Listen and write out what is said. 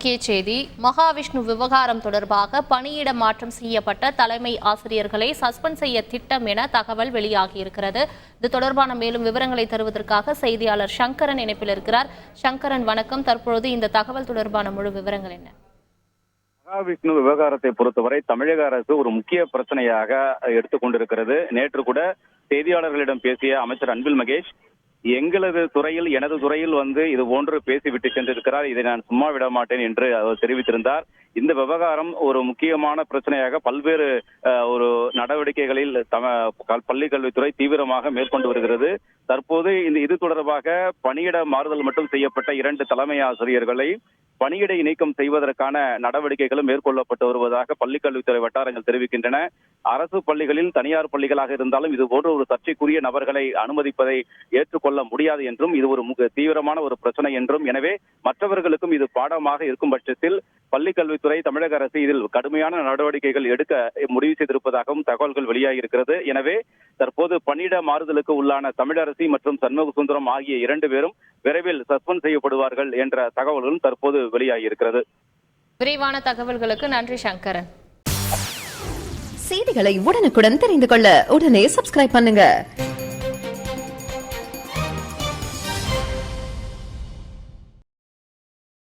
முக்கிய செய்தி. மகாவிஷ்ணு விவகாரம் தொடர்பாக பணியிட மாற்றம் செய்யப்பட்ட தலைமை ஆசிரியர்களை சஸ்பெண்ட் செய்ய திட்டம் என தகவல் வெளியாகியிருக்கிறது. இது தொடர்பான மேலும் விவரங்களை தருவதற்காக செய்தியாளர் சங்கரன் இணைப்பில் இருக்கிறார். சங்கரன், வணக்கம். தற்பொழுது இந்த தகவல் தொடர்பான முழு விவரங்கள் என்ன? மகாவிஷ்ணு விவகாரத்தை பொறுத்தவரை தமிழக அரசு ஒரு முக்கிய பிரச்சனையாக எடுத்துக்கொண்டிருக்கிறது. நேற்று கூட செய்தியாளர்களிடம் பேசிய அமைச்சர் அன்பில் மகேஷ், எங்களது துறையில் எனது துறையில் இது போன்று பேசிவிட்டு சென்றிருக்கிறார், இதை நான் சும்மா விட மாட்டேன் என்று அவர் தெரிவித்திருந்தார். இந்த விவகாரம் ஒரு முக்கியமான பிரச்சனையாக பல்வேறு ஒரு நடவடிக்கைகளில் பள்ளிக்கல்வித்துறை தீவிரமாக மேற்கொண்டு வருகிறது. தற்போது இது தொடர்பாக பணியிட மாறுதல் மட்டும் செய்யப்பட்ட 2 தலைமை ஆசிரியர்களை பணியிடை நீக்கம் செய்வதற்கான நடவடிக்கைகளும் மேற்கொள்ளப்பட்டு வருவதாக பள்ளிக்கல்வித்துறை வட்டாரங்கள் தெரிவிக்கின்றன. அரசு பள்ளிகளில் தனியார் பள்ளிகளாக இருந்தாலும் இது போன்ற ஒரு சர்ச்சைக்குரிய நபர்களை அனுமதிப்பதை ஏற்றுக்கொள்ள முடியாது என்றும், இது ஒரு தீவிரமான ஒரு பிரச்சனை என்றும், எனவே மற்றவர்களுக்கும் இது பாடமாக இருக்கும் பட்சத்தில் பள்ளிக்கல்வித்துறை தமிழக அரசு இதில் கடுமையான நடவடிக்கைகள் எடுக்க முடிவு செய்திருப்பதாகவும் தகவல்கள் வெளியாகி இருக்கிறது. எனவே தற்போது பணியிட மாறுதலுக்கு உள்ளான தமிழரசி மற்றும் சண்முக சுந்தரம் ஆகிய 2 பேரும் விரைவில் சஸ்பெண்ட் செய்யப்படுவார்கள் என்ற தகவல்களும் தற்போது வெளியாகி இருக்கிறது. விரிவான தகவல்களுக்கு நன்றி சங்கரன். செய்திகளை உடனுக்குடன் தெரிந்து கொள்ள உடனே சப்ஸ்கிரைப் பண்ணுங்க.